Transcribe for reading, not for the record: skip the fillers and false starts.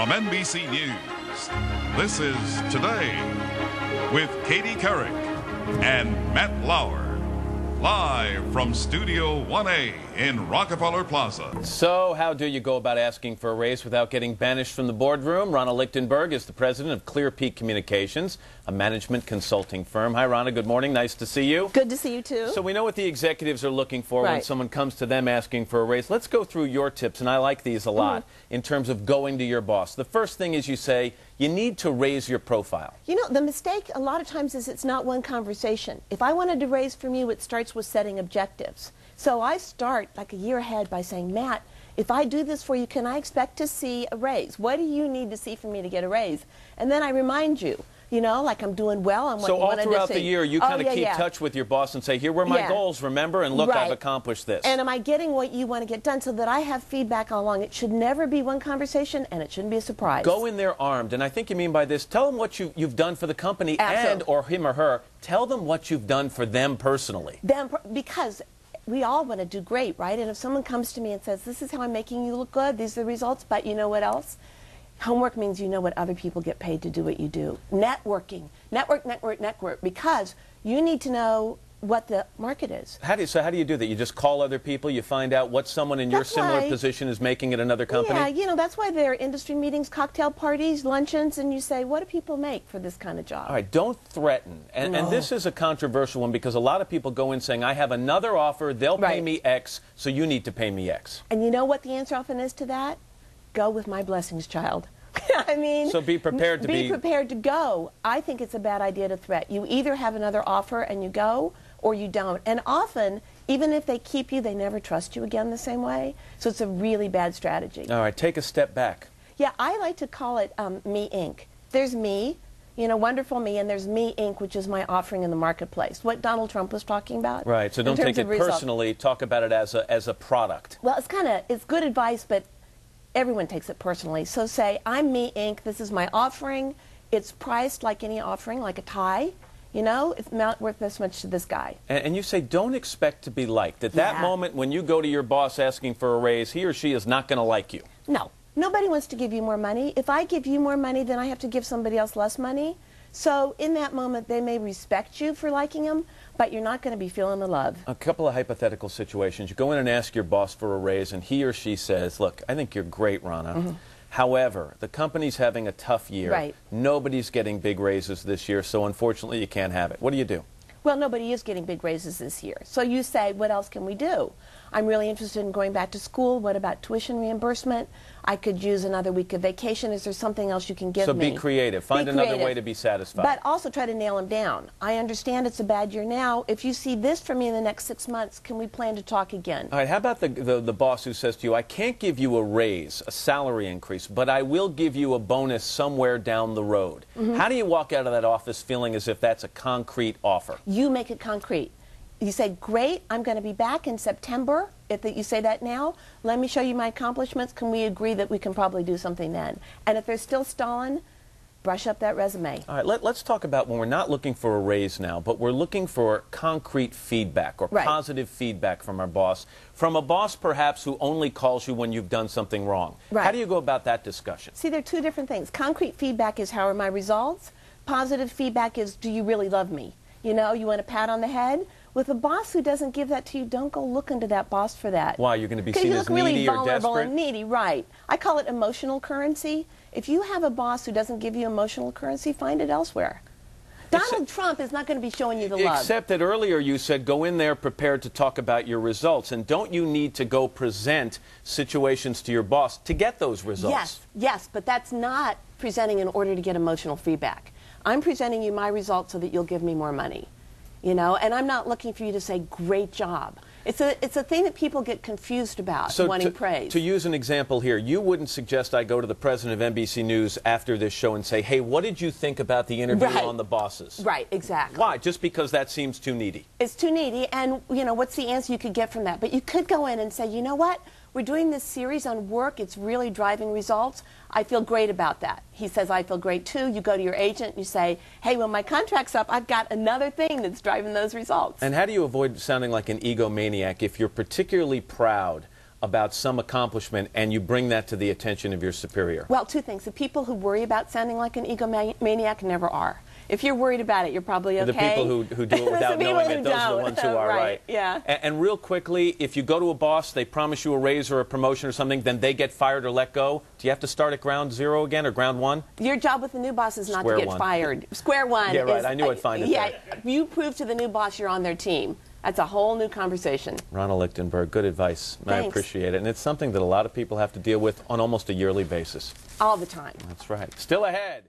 from NBC News, this is Today with Katie Couric and Matt Lauer. Live from Studio 1A in Rockefeller Plaza. So, how do you go about asking for a raise without getting banished from the boardroom? Rana Lichtenberg is the president of Clear Peak Communications, a management consulting firm. Hi, Rana. Good morning. Nice to see you. Good to see you, too. So, we know what the executives are looking for when someone comes to them asking for a raise. Let's go through your tips, and I like these a lot, in terms of going to your boss. The first thing is you say, you need to raise your profile. You know, the mistake a lot of times is it's not one conversation. If I wanted to raise from you, it starts with setting objectives. So I start like a year ahead by saying, Matt, if I do this for you, can I expect to see a raise? What do you need to see for me to get a raise? And then I remind you, you know, like I'm doing well. I'm so all throughout the year, you kind of keep touch with your boss and say, here were my goals, remember? And look, I've accomplished this. And am I getting what you want to get done so that I have feedback all along? It should never be one conversation, and it shouldn't be a surprise. Go in there armed. And I think you mean by this, tell them what you've done for the company and, or him or her, tell them what you've done for them personally. Because we all want to do great, right? And if someone comes to me and says, this is how I'm making you look good, these are the results, but you know what else? Homework means you know what other people get paid to do what you do. Networking. Network, because you need to know what the market is. How do you do that? You just call other people, you find out what someone in your similar position is making at another company? Yeah, you know, that's why there are industry meetings, cocktail parties, luncheons, and you say, what do people make for this kind of job? All right, don't threaten. And this is a controversial one because a lot of people go in saying, I have another offer, they'll pay me X, so you need to pay me X. And you know what the answer often is to that? Go with my blessings, child. I mean, so be prepared to be prepared to go. I think it's a bad idea to threat. You either have another offer and you go, or you don't. And often, even if they keep you, they never trust you again the same way. So it's a really bad strategy. All right, take a step back. Yeah, I like to call it Me Inc. There's me, you know, wonderful me, and there's Me Inc., which is my offering in the marketplace. What Donald Trump was talking about. Right. So don't take it personally. Talk about it as a product. Well, it's good advice, but everyone takes it personally. So say, I'm Me Inc., this is my offering. It's priced like any offering, like a tie. You know, it's not worth this much to this guy. And you say, don't expect to be liked. At that moment, when you go to your boss asking for a raise, he or she is not going to like you. No. Nobody wants to give you more money. If I give you more money, then I have to give somebody else less money. So in that moment, they may respect you for liking them, but you're not going to be feeling the love. A couple of hypothetical situations. You go in and ask your boss for a raise, and he or she says, look, I think you're great, Rana. However, the company's having a tough year. Nobody's getting big raises this year, so unfortunately you can't have it. What do you do? Well, nobody is getting big raises this year. So you say, what else can we do? I'm really interested in going back to school. What about tuition reimbursement? I could use another week of vacation. Is there something else you can give me? So be creative. Find another way to be satisfied. But also try to nail them down. I understand it's a bad year now. If you see this from me in the next 6 months, can we plan to talk again? All right. How about the boss who says to you, I can't give you a raise, a salary increase, but I will give you a bonus somewhere down the road. How do you walk out of that office feeling as if that's a concrete offer? You make it concrete. You say, great, I'm going to be back in September. If you say that now, let me show you my accomplishments. Can we agree that we can probably do something then? And if they're still stalling, brush up that resume. All right, let's talk about when we're not looking for a raise now, but we're looking for concrete feedback or positive feedback from our boss, from a boss perhaps who only calls you when you've done something wrong. How do you go about that discussion? See, there are two different things. Concrete feedback is, how are my results? Positive feedback is, do you really love me? You know, you want a pat on the head? With a boss who doesn't give that to you, don't go looking to that boss for that. Why? You're going to be seen as needy or desperate? Because you look really vulnerable and needy, right. I call it emotional currency. If you have a boss who doesn't give you emotional currency, find it elsewhere. Donald Trump is not going to be showing you the love. Except that earlier you said go in there prepared to talk about your results. And don't you need to go present situations to your boss to get those results? Yes, but that's not presenting in order to get emotional feedback. I'm presenting you my results so that you'll give me more money. You know, and I'm not looking for you to say, great job. It's a thing that people get confused about, wanting praise. To use an example here, you wouldn't suggest I go to the president of NBC News after this show and say, hey, what did you think about the interview on The Bosses? Right, exactly. Why? Just because that seems too needy? It's too needy, and, you know, what's the answer you could get from that? But you could go in and say, you know what? We're doing this series on work. It's really driving results. I feel great about that. He says, I feel great too. You go to your agent and you say, hey, when my contract's up, I've got another thing that's driving those results. And how do you avoid sounding like an egomaniac if you're particularly proud about some accomplishment and you bring that to the attention of your superior? Well, two things. The people who worry about sounding like an egomaniac never are. If you're worried about it, you're probably okay. The people who do it without knowing it, those are the ones who are right. Yeah. And real quickly, if you go to a boss, they promise you a raise or a promotion or something, then they get fired or let go. Do you have to start at ground zero again or ground one? Your job with the new boss is not Square to get one. Fired. Square one. Yeah, right. I knew I'd find it Yeah, there. you prove to the new boss you're on their team. That's a whole new conversation. Ronald Lichtenberg, good advice. Thanks. I appreciate it. And it's something that a lot of people have to deal with on almost a yearly basis. All the time. That's right. Still ahead.